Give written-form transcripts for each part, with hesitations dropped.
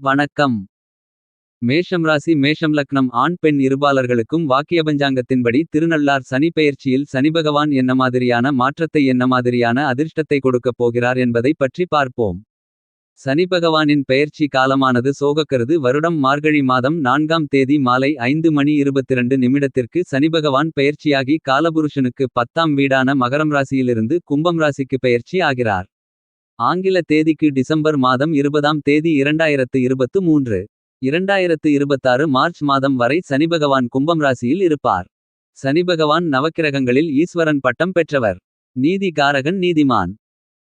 வணக்கம். மேஷம் ராசி மேஷம் லக்னம் ஆண் பெண் இருபாலர்களுக்கும் வாக்கிய பஞ்சாங்கத்தின்படி திருநள்ளார் சனி பெயர்ச்சியில் சனிபகவான் என்ன மாதிரியான மாற்றத்தை என்ன மாதிரியான அதிர்ஷ்டத்தை கொடுக்கப் போகிறார் என்பதைப் பற்றி பார்ப்போம். சனிபகவானின் பெயர்ச்சி காலமானது சோகக்கருது வருடம் மார்கழி மாதம் 4ஆம் தேதி மாலை 5:22 சனிபகவான் பெயர்ச்சியாகி காலபுருஷனுக்கு 10ஆம் வீடான மகரம் ராசியிலிருந்து கும்பம் ராசிக்கு பெயர்ச்சி ஆகிறார். ஆங்கில தேதிக்கு டிசம்பர் மாதம் 20ஆம் தேதி 2023. 2026 மார்ச் மாதம் வரை சனிபகவான் கும்பம் ராசியில் இருப்பார். சனிபகவான் நவக்கிரகங்களில் ஈஸ்வரன் பட்டம் பெற்றவர். நீதி காரகன் நீதிமான்.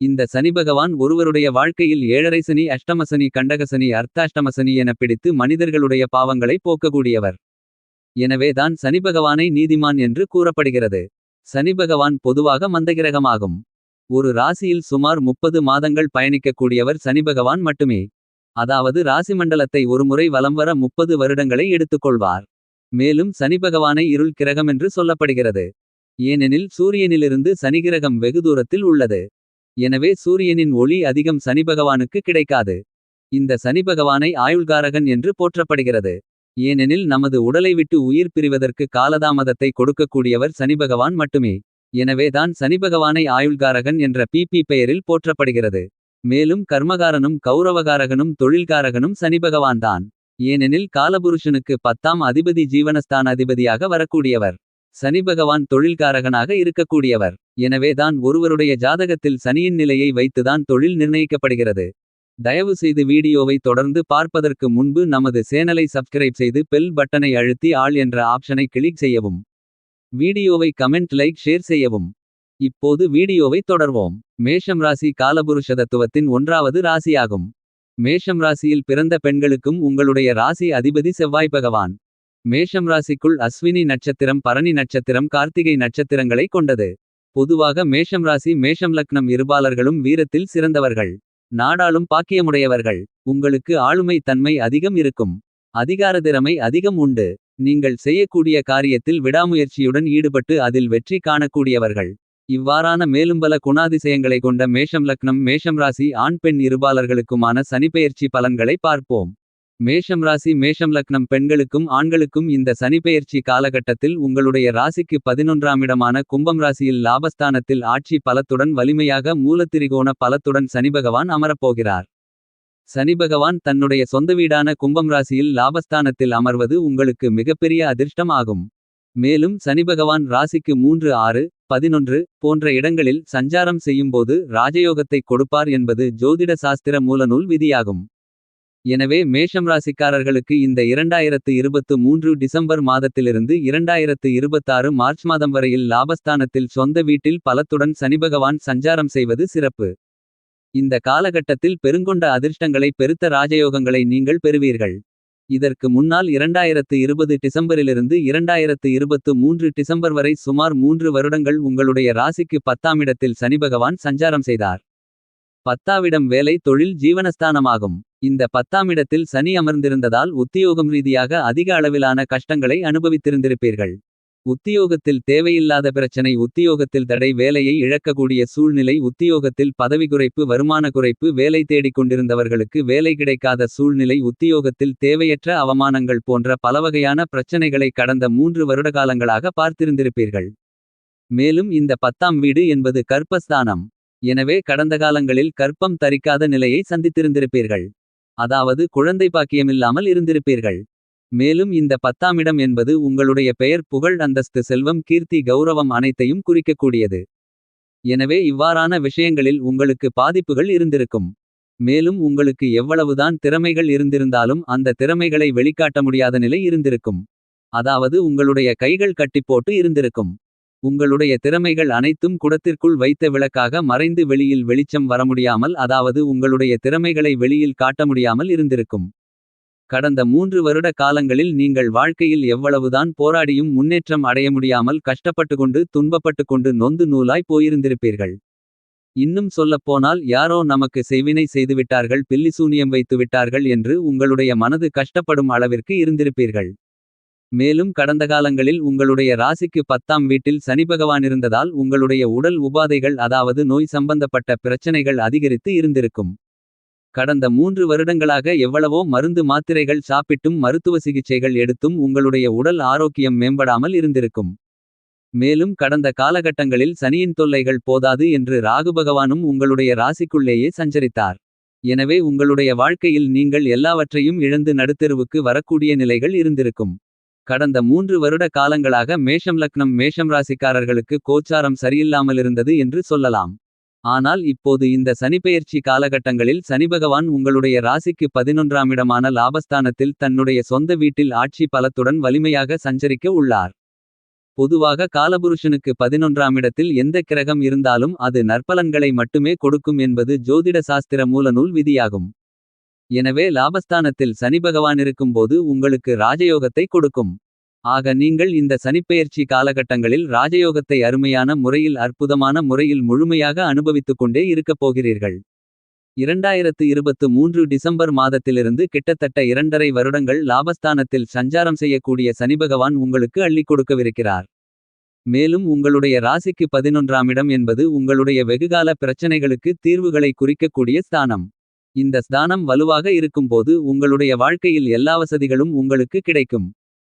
இந்த சனிபகவான் ஒருவருடைய வாழ்க்கையில் ஏழரை சனி அஷ்டமசனி கண்டகசனி அர்த்தாஷ்டமசனி என பிடித்து மனிதர்களுடைய பாவங்களை போக்கக்கூடியவர். எனவேதான் சனிபகவானை நீதிமான் என்று கூறப்படுகிறது. சனிபகவான் பொதுவாக மந்தகிரகமாகும். ஒரு ராசியில் சுமார் 30 மாதங்கள் பயணிக்கக்கூடியவர் சனிபகவான் மட்டுமே. அதாவது ராசிமண்டலத்தை ஒருமுறை வலம் வர 30 வருடங்களை எடுத்துக்கொள்வார். மேலும் சனிபகவானை இருள் கிரகமென்று சொல்லப்படுகிறது. ஏனெனில் சூரியனிலிருந்து சனிகிரகம் வெகு தூரத்தில் உள்ளது. எனவே சூரியனின் ஒளி அதிகம் சனிபகவானுக்கு கிடைக்காது. இந்த சனிபகவானை ஆயுள்காரகன் என்று போற்றப்படுகிறது. ஏனெனில் நமது உடலை விட்டு உயிர் பிரிவதற்கு காலதாமதத்தை கொடுக்கக்கூடியவர் சனிபகவான் மட்டுமே. எனவேதான் சனிபகவானை ஆயுள்காரகன் என்ற பிபி பெயரில் போற்றப்படுகிறது. மேலும் கர்மகாரனும் கௌரவகாரகனும் தொழில்காரகனும் சனிபகவான்தான். ஏனெனில் காலபுருஷனுக்கு 10ஆம் அதிபதி ஜீவனஸ்தான அதிபதியாக வரக்கூடியவர். சனிபகவான் தொழில்காரகனாக இருக்கக்கூடியவர். எனவேதான் ஒருவருடைய ஜாதகத்தில் சனியின் நிலையை வைத்துதான் தொழில் நிர்ணயிக்கப்படுகிறது. தயவு செய்து வீடியோவை தொடர்ந்து பார்ப்பதற்கு முன்பு நமது சேனலை சப்ஸ்கிரைப் செய்து பெல் பட்டனை அழுத்தி ஆல் என்ற ஆப்ஷனை கிளிக் செய்யவும். வீடியோவை கமெண்ட் லைக் ஷேர் செய்யவும். இப்போது வீடியோவை தொடர்வோம். மேஷம் ராசி காலபுருஷ தத்துவத்தின் 1வது ராசியாகும். மேஷம் ராசியில் பிறந்த பெண்களுக்கும் உங்களுடைய ராசி அதிபதி செவ்வாய் பகவான். மேஷம் ராசிக்குள் அஸ்வினி நட்சத்திரம் பரணி நட்சத்திரம் கார்த்திகை நட்சத்திரங்களை கொண்டது. பொதுவாக மேஷம் ராசி மேஷம் லக்னம் இருபாலர்களும் வீரத்தில் சிறந்தவர்கள். நாடாளும் பாக்கியமுடையவர்கள். உங்களுக்கு ஆளுமை தன்மை அதிகம் இருக்கும். அதிகார திறமை அதிகம் உண்டு. நீங்கள் செய்யக்கூடிய காரியத்தில் விடாமுயற்சியுடன் ஈடுபட்டு அதில் வெற்றி காணக்கூடியவர்கள். இவ்வாறான மேலும்பல குணாதிசயங்களை கொண்ட மேஷம் லக்னம் மேஷம் ராசி ஆண் பெண் இருபாலர்களுக்குமான சனிபெயர்ச்சி பலன்களை பார்ப்போம். மேஷம் ராசி மேஷம் லக்னம் பெண்களுக்கும் ஆண்களுக்கும் இந்த சனிபெயர்ச்சி காலகட்டத்தில் உங்களுடைய ராசிக்கு 11ஆம் இடமான கும்பம் ராசியில் லாபஸ்தானத்தில் ஆட்சி பலத்துடன் வலிமையாக மூலத்திரிகோண பலத்துடன் சனிபகவான் அமரப்போகிறார். சனிபகவான் தன்னுடைய சொந்த வீடான கும்பம் ராசியில் லாபஸ்தானத்தில் அமர்வது உங்களுக்கு மிகப்பெரிய அதிர்ஷ்டம் ஆகும். மேலும் சனிபகவான் ராசிக்கு 3 6 11 போன்ற இடங்களில் சஞ்சாரம் செய்யும்போது ராஜயோகத்தை கொடுப்பார் என்பது ஜோதிட சாஸ்திர மூலநூல் விதியாகும். எனவே மேஷம் ராசிக்காரர்களுக்கு இந்த 2023 டிசம்பர் மாதத்திலிருந்து 2026 மார்ச் மாதம் வரையில் லாபஸ்தானத்தில் சொந்த வீட்டில் பலத்துடன் சனிபகவான் சஞ்சாரம் செய்வது சிறப்பு. இந்த காலகட்டத்தில் பெருங்கொண்ட அதிர்ஷ்டங்களை பெருத்த ராஜயோகங்களை நீங்கள் பெறுவீர்கள். இதற்கு முன்னால் 2020 டிசம்பரிலிருந்து 2023 டிசம்பர் வரை சுமார் 3 வருடங்கள் உங்களுடைய ராசிக்கு 10ஆம் இடத்தில் சனிபகவான் சஞ்சாரம் செய்தார். 10ஆவிடம் வேலை தொழில் ஜீவனஸ்தானமாகும். இந்த 10ஆம் இடத்தில் சனி அமர்ந்திருந்ததால் உத்தியோகம் ரீதியாக அதிக அளவிலான கஷ்டங்களை அனுபவித்திருந்திருப்பீர்கள். உத்தியோகத்தில் தேவையில்லாத பிரச்சனை உத்தியோகத்தில் தடை வேலையை இழக்கக்கூடிய சூழ்நிலை உத்தியோகத்தில் பதவி குறைப்பு வருமான குறைப்பு வேலை தேடிக் கொண்டிருந்தவர்களுக்கு வேலை கிடைக்காத சூழ்நிலை உத்தியோகத்தில் தேவையற்ற அவமானங்கள் போன்ற பலவகையான பிரச்சனைகளை கடந்த 3 வருடகாலங்களாக பார்த்திருந்திருப்பீர்கள். மேலும் இந்த 10ஆம் வீடு என்பது கர்ப்பஸ்தானம். எனவே கடந்த காலங்களில் கர்ப்பம் தரிக்காத நிலையை சந்தித்திருந்திருப்பீர்கள். அதாவது குழந்தை பாக்கியமில்லாமல் இருந்திருப்பீர்கள். மேலும் இந்த 10ஆம் இடம் என்பது உங்களுடைய பெயர் புகழ் அந்தஸ்து செல்வம் கீர்த்தி கௌரவம் அனைத்தையும் குறிக்கக்கூடியது. எனவே இவ்வாறான விஷயங்களில் உங்களுக்கு பாதிப்புகள் இருந்திருக்கும். மேலும் உங்களுக்கு எவ்வளவுதான் திறமைகள் இருந்திருந்தாலும் அந்த திறமைகளை வெளிக்காட்ட முடியாத நிலை இருந்திருக்கும். அதாவது உங்களுடைய கைகள் கட்டிப்போட்டு இருந்திருக்கும். உங்களுடைய திறமைகள் அனைத்தும் குடத்திற்குள் வைத்த விளக்காக மறைந்து வெளியில் வெளிச்சம் வரமுடியாமல் அதாவது உங்களுடைய திறமைகளை வெளியில் காட்ட முடியாமல் இருந்திருக்கும். கடந்த 3 வருட காலங்களில் நீங்கள் வாழ்க்கையில் எவ்வளவுதான் போராடியும் முன்னேற்றம் அடைய முடியாமல் கஷ்டப்பட்டுக்கொண்டு துன்பப்பட்டுக்கொண்டு நொந்து நூலாய் போயிருந்திருப்பீர்கள். இன்னும் சொல்லப்போனால் யாரோ நமக்கு செய்வினை செய்துவிட்டார்கள் பில்லிசூனியம் வைத்துவிட்டார்கள் என்று உங்களுடைய மனது கஷ்டப்படும் அளவிற்கு இருந்திருப்பீர்கள். மேலும் கடந்த காலங்களில் உங்களுடைய ராசிக்கு 10ஆம் வீட்டில் சனிபகவானிருந்ததால் உங்களுடைய உடல் உபாதைகள் அதாவது நோய் சம்பந்தப்பட்ட பிரச்சனைகள் அதிகரித்து இருந்திருக்கும். கடந்த 3 வருடங்களாக எவ்வளவோ மருந்து மாத்திரைகள் சாப்பிட்டும் மருத்துவ சிகிச்சைகள் எடுத்தும் உங்களுடைய உடல் ஆரோக்கியம் மேம்படாமல் இருந்திருக்கும். மேலும் கடந்த காலகட்டங்களில் சனியின் தொல்லைகள் போதாது என்று ராகு பகவானும் உங்களுடைய ராசிக்குள்ளேயே சஞ்சரித்தார். எனவே உங்களுடைய வாழ்க்கையில் நீங்கள் எல்லாவற்றையும் இழந்து நடுத்தெருவுக்கு வரக்கூடிய நிலைகள் இருந்திருக்கும். கடந்த 3 வருட காலங்களாக மேஷம் லக்னம் மேஷம் ராசிக்காரர்களுக்கு கோச்சாரம் சரியில்லாமலிருந்தது என்று சொல்லலாம். ஆனால் இப்போது இந்த சனிபெயர்ச்சி காலகட்டங்களில் சனிபகவான் உங்களுடைய ராசிக்கு 11ஆம் இடமான லாபஸ்தானத்தில் தன்னுடைய சொந்த வீட்டில் ஆட்சி பலத்துடன் வலிமையாக சஞ்சரிக்க உள்ளார். பொதுவாக காலபுருஷனுக்கு 11ஆம் இடத்தில் எந்த கிரகம் இருந்தாலும் அது நற்பலன்களை மட்டுமே கொடுக்கும் என்பது ஜோதிட சாஸ்திர மூலநூல் விதியாகும். எனவே லாபஸ்தானத்தில் சனிபகவான் இருக்கும்போது உங்களுக்கு ராஜயோகத்தை கொடுக்கும். ஆக நீங்கள் இந்த சனிப்பெயர்ச்சி காலகட்டங்களில் ராஜயோகத்தை அருமையான முறையில் அற்புதமான முறையில் முழுமையாக அனுபவித்துக் கொண்டே இருக்கப் போகிறீர்கள். 2023 டிசம்பர் மாதத்திலிருந்து கிட்டத்தட்ட 2.5 வருடங்கள் லாபஸ்தானத்தில் சஞ்சாரம் செய்யக்கூடிய சனிபகவான் உங்களுக்கு அள்ளிக் கொடுக்கவிருக்கிறார். மேலும் உங்களுடைய ராசிக்கு 11ஆம் இடம் என்பது உங்களுடைய வெகுகால பிரச்சனைகளுக்கு தீர்வுகளை குறிக்கக்கூடிய ஸ்தானம். இந்த ஸ்தானம் வலுவாக இருக்கும்போது உங்களுடைய வாழ்க்கையில் எல்லா வசதிகளும் உங்களுக்கு கிடைக்கும்.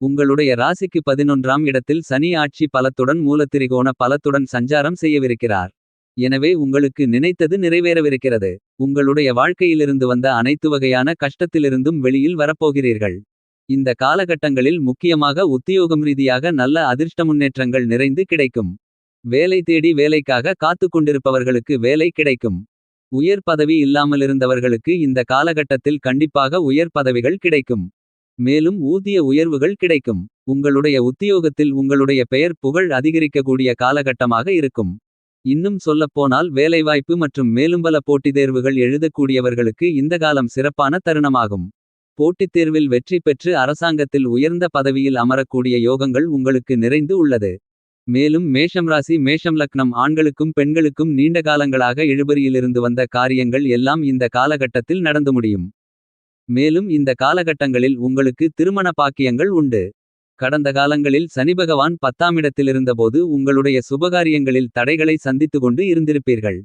உங்களுடைய ராசிக்கு 11ஆம் இடத்தில் சனி ஆட்சி பலத்துடன் மூலத்திரிகோண பலத்துடன் சஞ்சாரம் செய்யவிருக்கிறார். எனவே உங்களுக்கு நினைத்தது நிறைவேறவிருக்கிறது. உங்களுடைய வாழ்க்கையிலிருந்து வந்த அனைத்து வகையான கஷ்டத்திலிருந்தும் வெளியில் வரப்போகிறீர்கள். இந்த காலகட்டங்களில் முக்கியமாக உத்தியோகம் ரீதியாக நல்ல அதிர்ஷ்ட முன்னேற்றங்கள் நிறைந்து கிடைக்கும். வேலை தேடி வேலைக்காக காத்து கொண்டிருப்பவர்களுக்கு வேலை கிடைக்கும். உயர் பதவி இல்லாமலிருந்தவர்களுக்கு இந்த காலகட்டத்தில் கண்டிப்பாக உயர் பதவிகள் கிடைக்கும். மேலும் ஊதிய உயர்வுகள் கிடைக்கும். உங்களுடைய உத்தியோகத்தில் உங்களுடைய பெயர் புகழ் அதிகரிக்கக்கூடிய காலகட்டமாக இருக்கும். இன்னும் சொல்லப்போனால் வேலைவாய்ப்பு மற்றும் மேலும்பல போட்டித் தேர்வுகள் எழுதக்கூடியவர்களுக்கு இந்த காலம் சிறப்பான தருணமாகும். போட்டித் தேர்வில் வெற்றி பெற்று அரசாங்கத்தில் உயர்ந்த பதவியில் அமரக்கூடிய யோகங்கள் உங்களுக்கு நிறைந்து உள்ளது. மேலும் மேஷம் ராசி மேஷம் லக்னம் ஆண்களுக்கும் பெண்களுக்கும் நீண்ட காலங்களாக இழுபறியிலிருந்து வந்த காரியங்கள் எல்லாம் இந்த காலகட்டத்தில் நடந்து முடியும். மேலும் இந்த காலகட்டங்களில் உங்களுக்கு திருமண பாக்கியங்கள் உண்டு. கடந்த காலங்களில் சனிபகவான் 10ஆம் இடத்திலிருந்தபோது உங்களுடைய சுபகாரியங்களில் தடைகளை சந்தித்துக்கொண்டு இருந்திருப்பீர்கள்.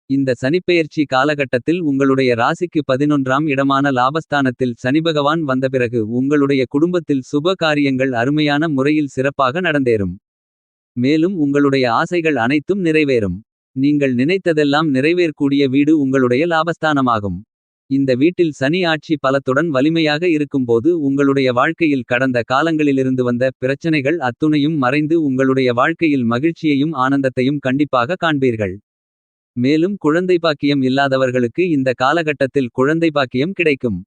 இந்த சனிப்பெயர்ச்சி காலகட்டத்தில் உங்களுடைய ராசிக்கு 11ஆம் இடமான லாபஸ்தானத்தில் சனிபகவான் வந்த பிறகு உங்களுடைய குடும்பத்தில் சுப காரியங்கள் அருமையான முறையில் சிறப்பாக நடந்தேறும். மேலும் உங்களுடைய ஆசைகள் அனைத்தும் நிறைவேறும். நீங்கள் நினைத்ததெல்லாம் நிறைவேறக்கூடிய வீடு உங்களுடைய லாபஸ்தானமாகும். இந்த வீட்டில் சனி ஆட்சி பலத்துடன் வலிமையாக இருக்கும்போது உங்களுடைய வாழ்க்கையில் கடந்த காலங்களிலிருந்து வந்த பிரச்சனைகள் அத்துணையும் மறைந்து உங்களுடைய வாழ்க்கையில் மகிழ்ச்சியையும் ஆனந்தத்தையும் கண்டிப்பாக காண்பீர்கள். மேலும் குழந்தை பாக்கியம் இல்லாதவர்களுக்கு இந்த காலகட்டத்தில் குழந்தை பாக்கியம் கிடைக்கும்.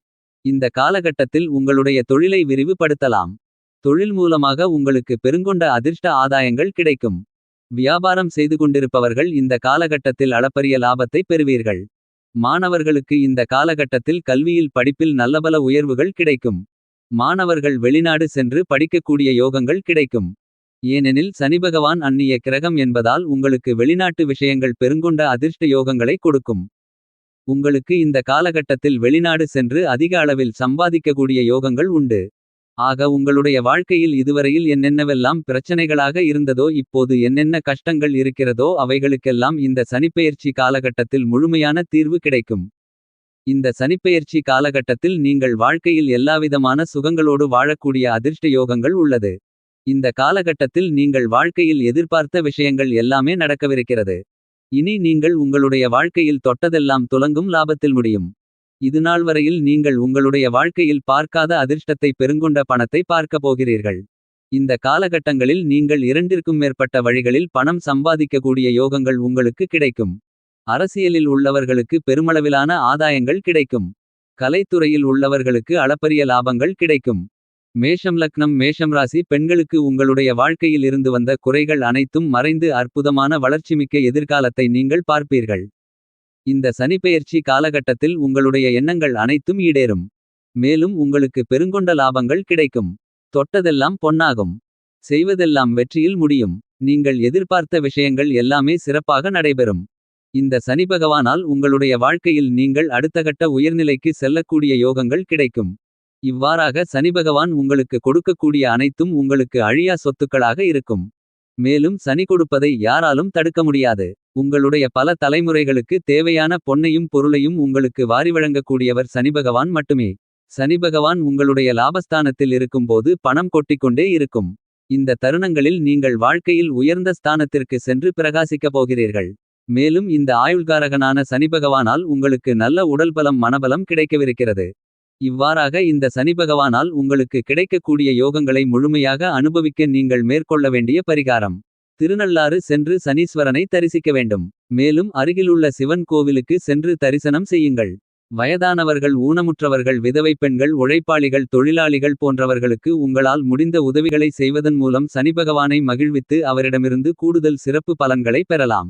இந்த காலகட்டத்தில் உங்களுடைய தொழிலை விரிவுபடுத்தலாம். தொழில் மூலமாக உங்களுக்கு பெருங்கொண்ட அதிர்ஷ்ட ஆதாயங்கள் கிடைக்கும். வியாபாரம் செய்து கொண்டிருப்பவர்கள் இந்த காலகட்டத்தில் அளப்பரிய லாபத்தை பெறுவீர்கள். மாணவர்களுக்கு இந்த காலகட்டத்தில் கல்வியில் படிப்பில் நல்லபல உயர்வுகள் கிடைக்கும். மாணவர்கள் வெளிநாடு சென்று படிக்கக்கூடிய யோகங்கள் கிடைக்கும். ஏனெனில் சனிபகவான் அந்நிய கிரகம் என்பதால் உங்களுக்கு வெளிநாட்டு விஷயங்கள் பெருங்கொண்ட அதிர்ஷ்ட யோகங்களை கொடுக்கும். உங்களுக்கு இந்த காலகட்டத்தில் வெளிநாடு சென்று அதிக அளவில் சம்பாதிக்கக்கூடிய யோகங்கள் உண்டு. ஆக உங்களுடைய வாழ்க்கையில் இதுவரையில் என்னென்னவெல்லாம் பிரச்சனைகளாக இருந்ததோ இப்போது என்னென்ன கஷ்டங்கள் இருக்கிறதோ அவைகளுக்கெல்லாம் இந்த சனிப்பெயர்ச்சி காலகட்டத்தில் முழுமையான தீர்வு கிடைக்கும். இந்த சனிப்பெயர்ச்சி காலகட்டத்தில் நீங்கள் வாழ்க்கையில் எல்லாவிதமான சுகங்களோடு வாழக்கூடிய அதிர்ஷ்ட யோகங்கள் உள்ளது. இந்த காலகட்டத்தில் நீங்கள் வாழ்க்கையில் எதிர்பார்த்த விஷயங்கள் எல்லாமே நடக்கவிருக்கிறது. இனி நீங்கள் உங்களுடைய வாழ்க்கையில் தொட்டதெல்லாம் துலங்கும் லாபத்தில் முடியும். இதுநாள் வரையில் நீங்கள் உங்களுடைய வாழ்க்கையில் பார்க்காத அதிர்ஷ்டத்தை பெருங்கொண்ட பணத்தை பார்க்க போகிறீர்கள். இந்த காலகட்டங்களில் நீங்கள் 2ற்கும் மேற்பட்ட வழிகளில் பணம் சம்பாதிக்கக்கூடிய யோகங்கள் உங்களுக்கு கிடைக்கும். அரசியலில் உள்ளவர்களுக்கு பெருமளவிலான ஆதாயங்கள் கிடைக்கும். கலைத்துறையில் உள்ளவர்களுக்கு அளப்பரிய லாபங்கள் கிடைக்கும். மேஷம் லக்னம் மேஷம் ராசி பெண்களுக்கு உங்களுடைய வாழ்க்கையில் இருந்து வந்த குறைகள் அனைத்தும் மறைந்து அற்புதமான வளர்ச்சிமிக்க எதிர்காலத்தை நீங்கள் பார்ப்பீர்கள். இந்த சனிப்பெயர்ச்சி காலகட்டத்தில் உங்களுடைய எண்ணங்கள் அனைத்தும் ஈடேறும். மேலும் உங்களுக்கு பெருங்கொண்ட லாபங்கள் கிடைக்கும். தொட்டதெல்லாம் பொன்னாகும். செய்வதெல்லாம் வெற்றியில் முடியும். நீங்கள் எதிர்பார்த்த விஷயங்கள் எல்லாமே சிறப்பாக நடைபெறும். இந்த சனிபகவானால் உங்களுடைய வாழ்க்கையில் நீங்கள் அடுத்தகட்ட உயர்நிலைக்கு செல்லக்கூடிய யோகங்கள் கிடைக்கும். இவ்வாறாக சனிபகவான் உங்களுக்கு கொடுக்கக்கூடிய அனைத்தும் உங்களுக்கு அழியா சொத்துக்களாக இருக்கும். மேலும் சனி கொடுப்பதை யாராலும் தடுக்க முடியாது. உங்களுடைய பல தலைமுறைகளுக்கு தேவையான பொன்னையும் பொருளையும் உங்களுக்கு வாரி வழங்கக்கூடியவர் சனிபகவான் மட்டுமே. சனிபகவான் உங்களுடைய லாபஸ்தானத்தில் இருக்கும்போது பணம் கொட்டிக்கொண்டே இருக்கும். இந்த தருணங்களில் நீங்கள் வாழ்க்கையில் உயர்ந்த ஸ்தானத்திற்கு சென்று பிரகாசிக்கப் போகிறீர்கள். மேலும் இந்த ஆயுள்காரகனான சனிபகவானால் உங்களுக்கு நல்ல உடல்பலம் மனபலம் கிடைக்கவிருக்கிறது. இவ்வாறாக இந்த சனிபகவானால் உங்களுக்கு கிடைக்கக்கூடிய யோகங்களை முழுமையாக அனுபவிக்க நீங்கள் மேற்கொள்ள வேண்டிய பரிகாரம். திருநள்ளாறு சென்று சனீஸ்வரனை தரிசிக்க வேண்டும். மேலும் அருகிலுள்ள சிவன் கோவிலுக்கு சென்று தரிசனம் செய்யுங்கள். வயதானவர்கள் ஊனமுற்றவர்கள் விதவை பெண்கள் உழைப்பாளிகள் தொழிலாளிகள் போன்றவர்களுக்கு உங்களால் முடிந்த உதவிகளை செய்வதன் மூலம் சனிபகவானை மகிழ்வித்து அவரிடமிருந்து கூடுதல் சிறப்பு பலன்களை பெறலாம்.